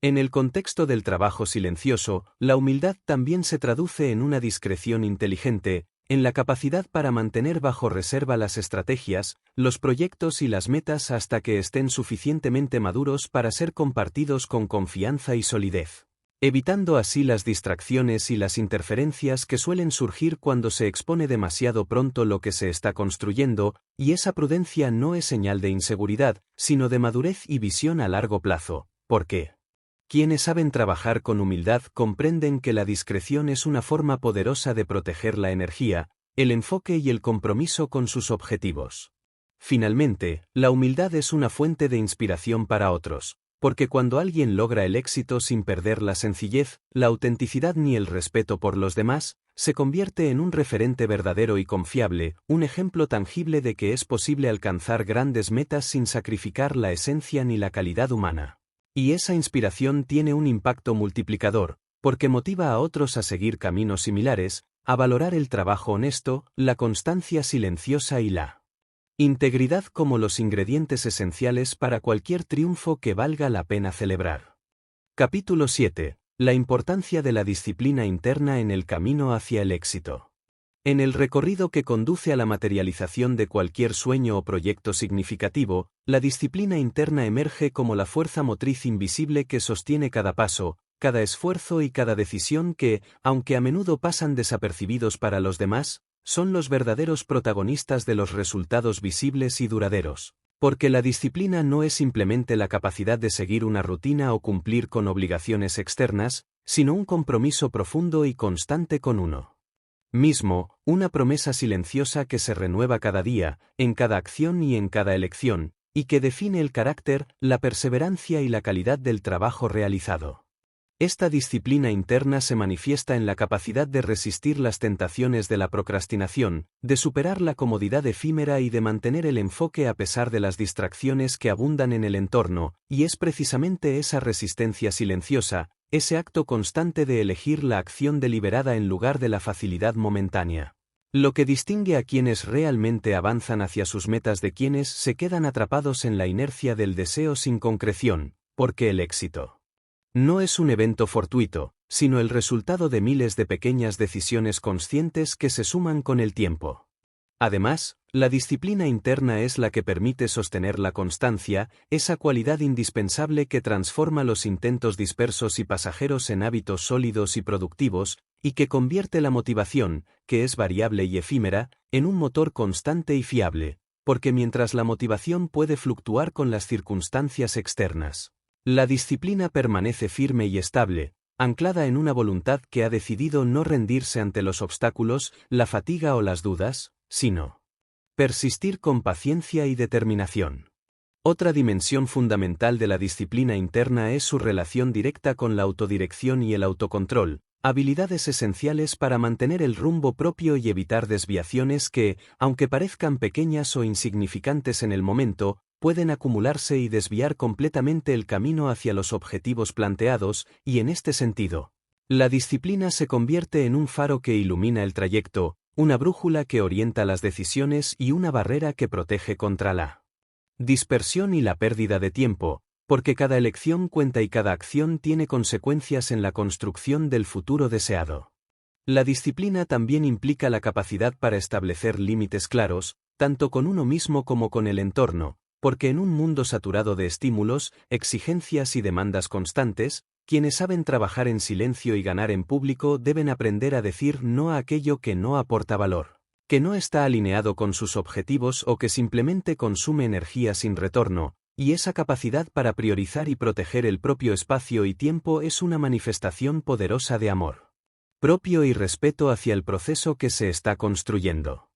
Speaker 1: En el contexto del trabajo silencioso, la humildad también se traduce en una discreción inteligente, en la capacidad para mantener bajo reserva las estrategias, los proyectos y las metas hasta que estén suficientemente maduros para ser compartidos con confianza y solidez, evitando así las distracciones y las interferencias que suelen surgir cuando se expone demasiado pronto lo que se está construyendo, y esa prudencia no es señal de inseguridad, sino de madurez y visión a largo plazo, porque quienes saben trabajar con humildad comprenden que la discreción es una forma poderosa de proteger la energía, el enfoque y el compromiso con sus objetivos. Finalmente, la humildad es una fuente de inspiración para otros, porque cuando alguien logra el éxito sin perder la sencillez, la autenticidad ni el respeto por los demás, se convierte en un referente verdadero y confiable, un ejemplo tangible de que es posible alcanzar grandes metas sin sacrificar la esencia ni la calidad humana. Y esa inspiración tiene un impacto multiplicador, porque motiva a otros a seguir caminos similares, a valorar el trabajo honesto, la constancia silenciosa y la integridad como los ingredientes esenciales para cualquier triunfo que valga la pena celebrar. Capítulo 7. La importancia de la disciplina interna en el camino hacia el éxito. En el recorrido que conduce a la materialización de cualquier sueño o proyecto significativo, la disciplina interna emerge como la fuerza motriz invisible que sostiene cada paso, cada esfuerzo y cada decisión que, aunque a menudo pasan desapercibidos para los demás, son los verdaderos protagonistas de los resultados visibles y duraderos. Porque la disciplina no es simplemente la capacidad de seguir una rutina o cumplir con obligaciones externas, sino un compromiso profundo y constante con uno mismo, una promesa silenciosa que se renueva cada día, en cada acción y en cada elección, y que define el carácter, la perseverancia y la calidad del trabajo realizado. Esta disciplina interna se manifiesta en la capacidad de resistir las tentaciones de la procrastinación, de superar la comodidad efímera y de mantener el enfoque a pesar de las distracciones que abundan en el entorno, y es precisamente esa resistencia silenciosa, ese acto constante de elegir la acción deliberada en lugar de la facilidad momentánea, lo que distingue a quienes realmente avanzan hacia sus metas de quienes se quedan atrapados en la inercia del deseo sin concreción, porque el éxito no es un evento fortuito, sino el resultado de miles de pequeñas decisiones conscientes que se suman con el tiempo. Además, la disciplina interna es la que permite sostener la constancia, esa cualidad indispensable que transforma los intentos dispersos y pasajeros en hábitos sólidos y productivos, y que convierte la motivación, que es variable y efímera, en un motor constante y fiable, porque mientras la motivación puede fluctuar con las circunstancias externas, la disciplina permanece firme y estable, anclada en una voluntad que ha decidido no rendirse ante los obstáculos, la fatiga o las dudas, sino persistir con paciencia y determinación. Otra dimensión fundamental de la disciplina interna es su relación directa con la autodirección y el autocontrol, habilidades esenciales para mantener el rumbo propio y evitar desviaciones que, aunque parezcan pequeñas o insignificantes en el momento, pueden acumularse y desviar completamente el camino hacia los objetivos planteados, y en este sentido, la disciplina se convierte en un faro que ilumina el trayecto, una brújula que orienta las decisiones y una barrera que protege contra la dispersión y la pérdida de tiempo, porque cada elección cuenta y cada acción tiene consecuencias en la construcción del futuro deseado. La disciplina también implica la capacidad para establecer límites claros, tanto con uno mismo como con el entorno, porque en un mundo saturado de estímulos, exigencias y demandas constantes, quienes saben trabajar en silencio y ganar en público deben aprender a decir no a aquello que no aporta valor, que no está alineado con sus objetivos o que simplemente consume energía sin retorno, y esa capacidad para priorizar y proteger el propio espacio y tiempo es una manifestación poderosa de amor propio y respeto hacia el proceso que se está construyendo.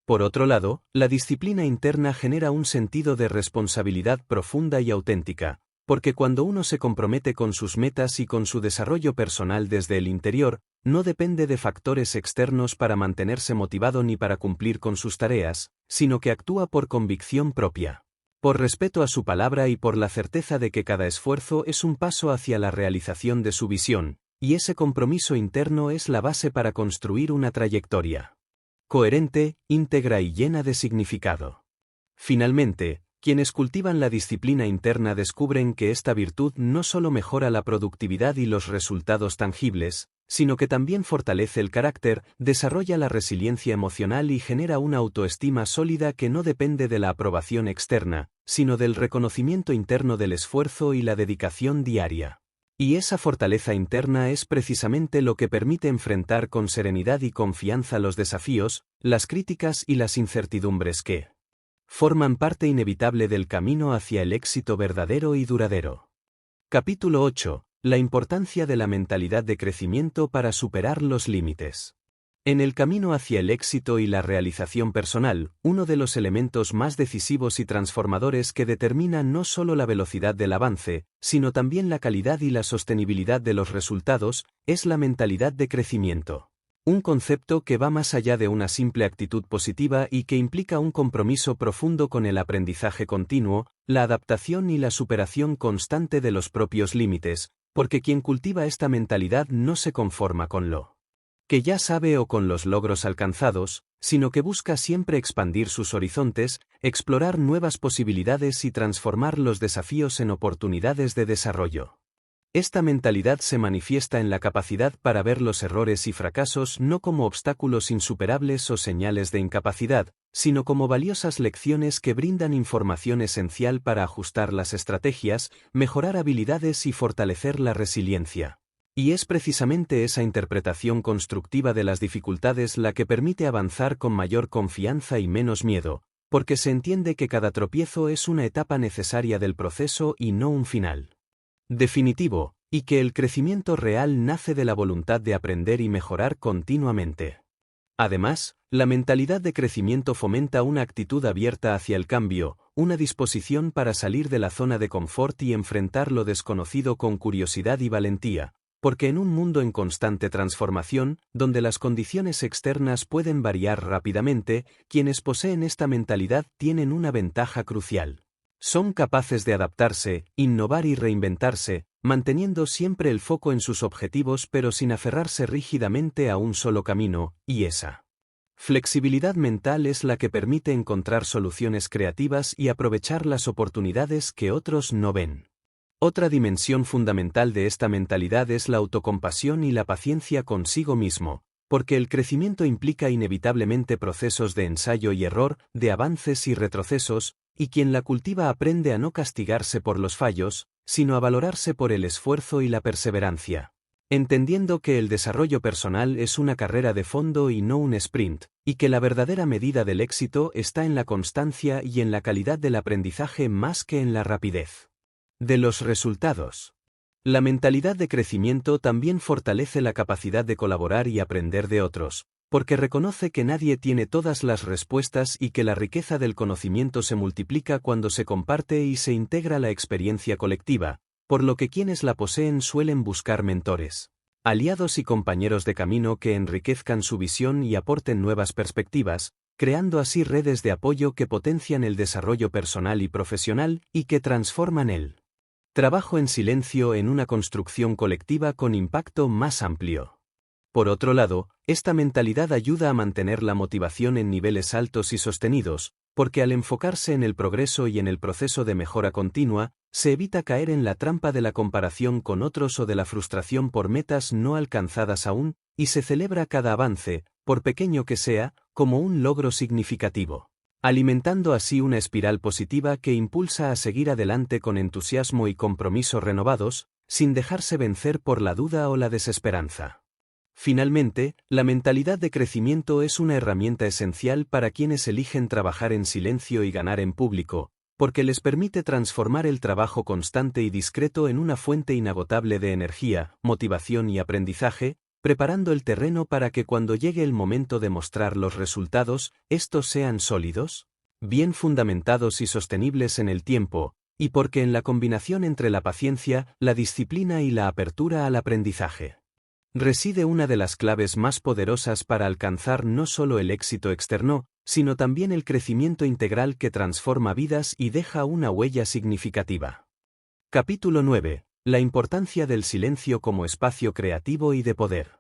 Speaker 1: Por otro lado, la disciplina interna genera un sentido de responsabilidad profunda y auténtica, porque cuando uno se compromete con sus metas y con su desarrollo personal desde el interior, no depende de factores externos para mantenerse motivado ni para cumplir con sus tareas, sino que actúa por convicción propia, por respeto a su palabra y por la certeza de que cada esfuerzo es un paso hacia la realización de su visión, y ese compromiso interno es la base para construir una trayectoria coherente, íntegra y llena de significado. Finalmente, quienes cultivan la disciplina interna descubren que esta virtud no solo mejora la productividad y los resultados tangibles, sino que también fortalece el carácter, desarrolla la resiliencia emocional y genera una autoestima sólida que no depende de la aprobación externa, sino del reconocimiento interno del esfuerzo y la dedicación diaria. Y esa fortaleza interna es precisamente lo que permite enfrentar con serenidad y confianza los desafíos, las críticas y las incertidumbres que forman parte inevitable del camino hacia el éxito verdadero y duradero. Capítulo 8. La importancia de la mentalidad de crecimiento para superar los límites. En el camino hacia el éxito y la realización personal, uno de los elementos más decisivos y transformadores que determina no solo la velocidad del avance, sino también la calidad y la sostenibilidad de los resultados, es la mentalidad de crecimiento. Un concepto que va más allá de una simple actitud positiva y que implica un compromiso profundo con el aprendizaje continuo, la adaptación y la superación constante de los propios límites, porque quien cultiva esta mentalidad no se conforma con lo que ya sabe o con los logros alcanzados, sino que busca siempre expandir sus horizontes, explorar nuevas posibilidades y transformar los desafíos en oportunidades de desarrollo. Esta mentalidad se manifiesta en la capacidad para ver los errores y fracasos no como obstáculos insuperables o señales de incapacidad, sino como valiosas lecciones que brindan información esencial para ajustar las estrategias, mejorar habilidades y fortalecer la resiliencia. Y es precisamente esa interpretación constructiva de las dificultades la que permite avanzar con mayor confianza y menos miedo, porque se entiende que cada tropiezo es una etapa necesaria del proceso y no un final definitivo, y que el crecimiento real nace de la voluntad de aprender y mejorar continuamente. Además, la mentalidad de crecimiento fomenta una actitud abierta hacia el cambio, una disposición para salir de la zona de confort y enfrentar lo desconocido con curiosidad y valentía, porque en un mundo en constante transformación, donde las condiciones externas pueden variar rápidamente, quienes poseen esta mentalidad tienen una ventaja crucial. Son capaces de adaptarse, innovar y reinventarse, manteniendo siempre el foco en sus objetivos pero sin aferrarse rígidamente a un solo camino, y esa flexibilidad mental es la que permite encontrar soluciones creativas y aprovechar las oportunidades que otros no ven. Otra dimensión fundamental de esta mentalidad es la autocompasión y la paciencia consigo mismo, porque el crecimiento implica inevitablemente procesos de ensayo y error, de avances y retrocesos, y quien la cultiva aprende a no castigarse por los fallos, sino a valorarse por el esfuerzo y la perseverancia. Entendiendo que el desarrollo personal es una carrera de fondo y no un sprint, y que la verdadera medida del éxito está en la constancia y en la calidad del aprendizaje más que en la rapidez de los resultados. La mentalidad de crecimiento también fortalece la capacidad de colaborar y aprender de otros, porque reconoce que nadie tiene todas las respuestas y que la riqueza del conocimiento se multiplica cuando se comparte y se integra la experiencia colectiva, por lo que quienes la poseen suelen buscar mentores, aliados y compañeros de camino que enriquezcan su visión y aporten nuevas perspectivas, creando así redes de apoyo que potencian el desarrollo personal y profesional y que transforman el trabajo en silencio en una construcción colectiva con impacto más amplio. Por otro lado, esta mentalidad ayuda a mantener la motivación en niveles altos y sostenidos, porque al enfocarse en el progreso y en el proceso de mejora continua, se evita caer en la trampa de la comparación con otros o de la frustración por metas no alcanzadas aún, y se celebra cada avance, por pequeño que sea, como un logro significativo, alimentando así una espiral positiva que impulsa a seguir adelante con entusiasmo y compromiso renovados, sin dejarse vencer por la duda o la desesperanza. Finalmente, la mentalidad de crecimiento es una herramienta esencial para quienes eligen trabajar en silencio y ganar en público, porque les permite transformar el trabajo constante y discreto en una fuente inagotable de energía, motivación y aprendizaje, preparando el terreno para que cuando llegue el momento de mostrar los resultados, estos sean sólidos, bien fundamentados y sostenibles en el tiempo, y porque en la combinación entre la paciencia, la disciplina y la apertura al aprendizaje reside una de las claves más poderosas para alcanzar no solo el éxito externo, sino también el crecimiento integral que transforma vidas y deja una huella significativa. Capítulo 9. La importancia del silencio como espacio creativo y de poder.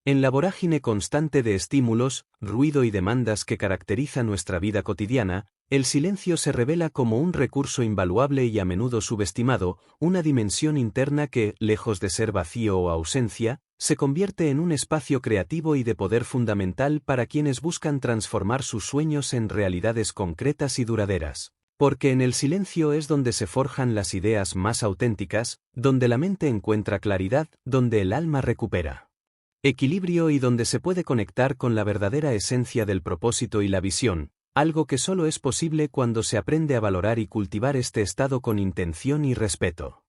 Speaker 1: En la vorágine constante de estímulos, ruido y demandas que caracteriza nuestra vida cotidiana, el silencio se revela como un recurso invaluable y a menudo subestimado, una dimensión interna que, lejos de ser vacío o ausencia, se convierte en un espacio creativo y de poder fundamental para quienes buscan transformar sus sueños en realidades concretas y duraderas. Porque en el silencio es donde se forjan las ideas más auténticas, donde la mente encuentra claridad, donde el alma recupera equilibrio y donde se puede conectar con la verdadera esencia del propósito y la visión, algo que solo es posible cuando se aprende a valorar y cultivar este estado con intención y respeto.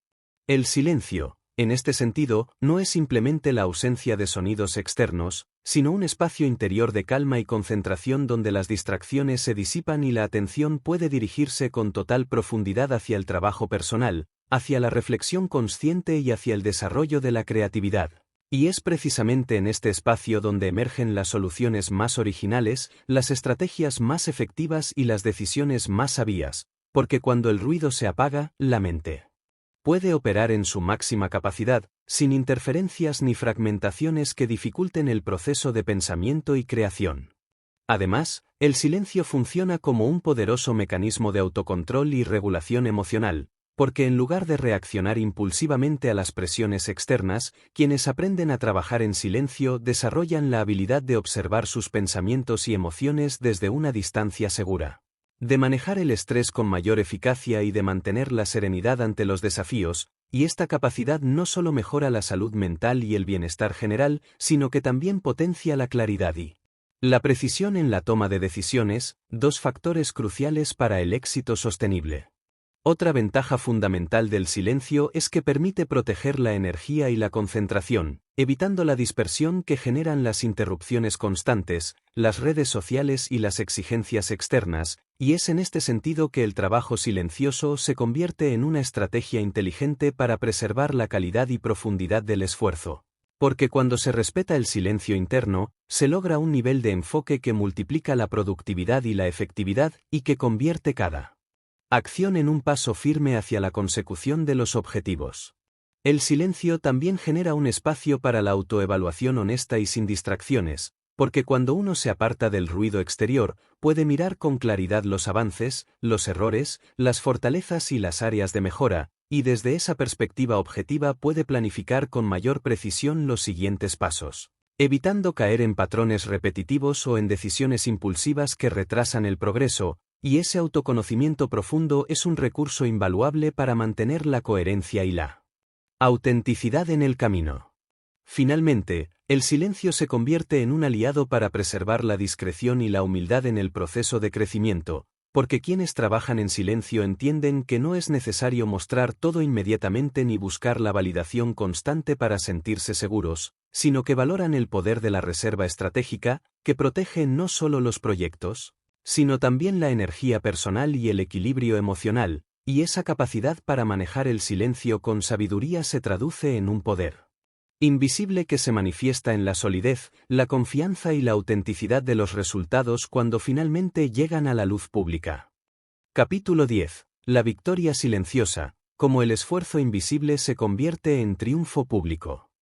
Speaker 1: El silencio, En este sentido, no es simplemente la ausencia de sonidos externos, sino un espacio interior de calma y concentración donde las distracciones se disipan y la atención puede dirigirse con total profundidad hacia el trabajo personal, hacia la reflexión consciente y hacia el desarrollo de la creatividad. Y es precisamente en este espacio donde emergen las soluciones más originales, las estrategias más efectivas y las decisiones más sabias, porque cuando el ruido se apaga, la mente puede operar en su máxima capacidad, sin interferencias ni fragmentaciones que dificulten el proceso de pensamiento y creación. Además, el silencio funciona como un poderoso mecanismo de autocontrol y regulación emocional, porque en lugar de reaccionar impulsivamente a las presiones externas, quienes aprenden a trabajar en silencio desarrollan la habilidad de observar sus pensamientos y emociones desde una distancia segura, de manejar el estrés con mayor eficacia y de mantener la serenidad ante los desafíos, y esta capacidad no solo mejora la salud mental y el bienestar general, sino que también potencia la claridad y la precisión en la toma de decisiones, dos factores cruciales para el éxito sostenible. Otra ventaja fundamental del silencio es que permite proteger la energía y la concentración, evitando la dispersión que generan las interrupciones constantes, las redes sociales y las exigencias externas, y es en este sentido que el trabajo silencioso se convierte en una estrategia inteligente para preservar la calidad y profundidad del esfuerzo. Porque cuando se respeta el silencio interno, se logra un nivel de enfoque que multiplica la productividad y la efectividad y que convierte cada acción en un paso firme hacia la consecución de los objetivos. El silencio también genera un espacio para la autoevaluación honesta y sin distracciones, porque cuando uno se aparta del ruido exterior, puede mirar con claridad los avances, los errores, las fortalezas y las áreas de mejora, y desde esa perspectiva objetiva puede planificar con mayor precisión los siguientes pasos, evitando caer en patrones repetitivos o en decisiones impulsivas que retrasan el progreso, y ese autoconocimiento profundo es un recurso invaluable para mantener la coherencia y la autenticidad en el camino. Finalmente, el silencio se convierte en un aliado para preservar la discreción y la humildad en el proceso de crecimiento, porque quienes trabajan en silencio entienden que no es necesario mostrar todo inmediatamente ni buscar la validación constante para sentirse seguros, sino que valoran el poder de la reserva estratégica, que protege no solo los proyectos, sino también la energía personal y el equilibrio emocional, y esa capacidad para manejar el silencio con sabiduría se traduce en un poder invisible que se manifiesta en la solidez, la confianza y la autenticidad de los resultados cuando finalmente llegan a la luz pública. Capítulo 10. La victoria silenciosa, cómo el esfuerzo invisible se convierte en triunfo público.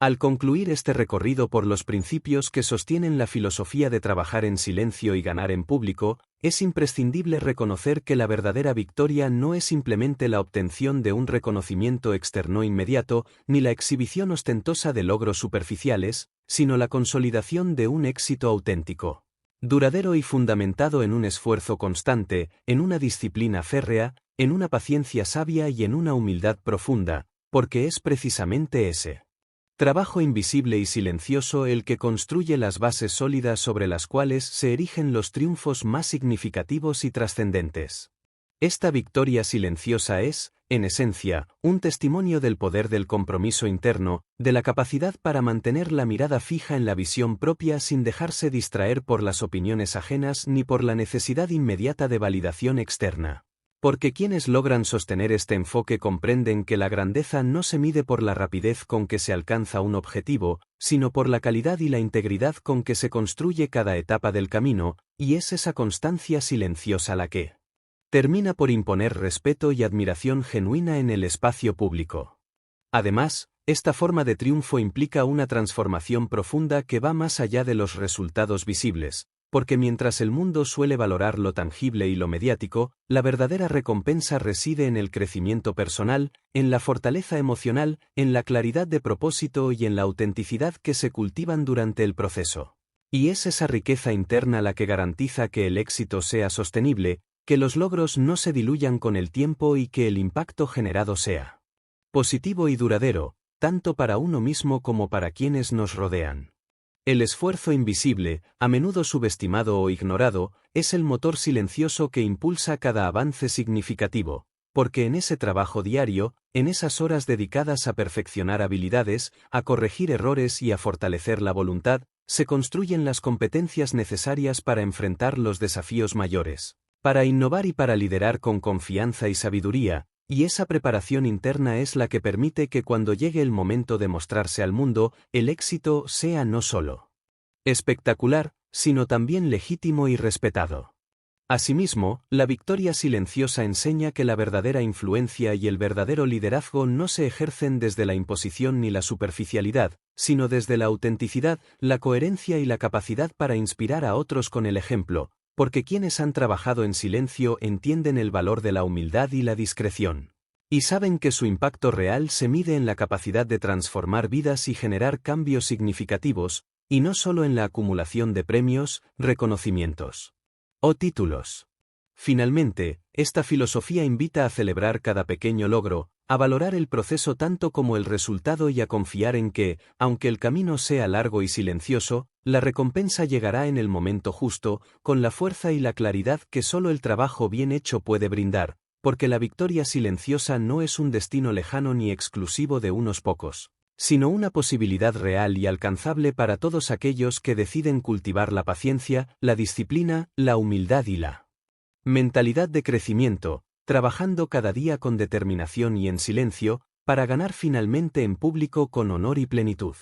Speaker 1: Al concluir este recorrido por los principios que sostienen la filosofía de trabajar en silencio y ganar en público, es imprescindible reconocer que la verdadera victoria no es simplemente la obtención de un reconocimiento externo inmediato, ni la exhibición ostentosa de logros superficiales, sino la consolidación de un éxito auténtico, duradero y fundamentado en un esfuerzo constante, en una disciplina férrea, en una paciencia sabia y en una humildad profunda, porque es precisamente ese trabajo invisible y silencioso el que construye las bases sólidas sobre las cuales se erigen los triunfos más significativos y trascendentes. Esta victoria silenciosa es, en esencia, un testimonio del poder del compromiso interno, de la capacidad para mantener la mirada fija en la visión propia sin dejarse distraer por las opiniones ajenas ni por la necesidad inmediata de validación externa. Porque quienes logran sostener este enfoque comprenden que la grandeza no se mide por la rapidez con que se alcanza un objetivo, sino por la calidad y la integridad con que se construye cada etapa del camino, y es esa constancia silenciosa la que termina por imponer respeto y admiración genuina en el espacio público. Además, esta forma de triunfo implica una transformación profunda que va más allá de los resultados visibles, porque mientras el mundo suele valorar lo tangible y lo mediático, la verdadera recompensa reside en el crecimiento personal, en la fortaleza emocional, en la claridad de propósito y en la autenticidad que se cultivan durante el proceso. Y es esa riqueza interna la que garantiza que el éxito sea sostenible, que los logros no se diluyan con el tiempo y que el impacto generado sea positivo y duradero, tanto para uno mismo como para quienes nos rodean. El esfuerzo invisible, a menudo subestimado o ignorado, es el motor silencioso que impulsa cada avance significativo, porque en ese trabajo diario, en esas horas dedicadas a perfeccionar habilidades, a corregir errores y a fortalecer la voluntad, se construyen las competencias necesarias para enfrentar los desafíos mayores, para innovar y para liderar con confianza y sabiduría, y esa preparación interna es la que permite que cuando llegue el momento de mostrarse al mundo, el éxito sea no solo espectacular, sino también legítimo y respetado. Asimismo, la victoria silenciosa enseña que la verdadera influencia y el verdadero liderazgo no se ejercen desde la imposición ni la superficialidad, sino desde la autenticidad, la coherencia y la capacidad para inspirar a otros con el ejemplo, porque quienes han trabajado en silencio entienden el valor de la humildad y la discreción. Y saben que su impacto real se mide en la capacidad de transformar vidas y generar cambios significativos, y no solo en la acumulación de premios, reconocimientos o títulos. Finalmente, esta filosofía invita a celebrar cada pequeño logro, a valorar el proceso tanto como el resultado y a confiar en que, aunque el camino sea largo y silencioso, la recompensa llegará en el momento justo, con la fuerza y la claridad que solo el trabajo bien hecho puede brindar, porque la victoria silenciosa no es un destino lejano ni exclusivo de unos pocos, sino una posibilidad real y alcanzable para todos aquellos que deciden cultivar la paciencia, la disciplina, la humildad y la mentalidad de crecimiento, trabajando cada día con determinación y en silencio, para ganar finalmente en público con honor y plenitud.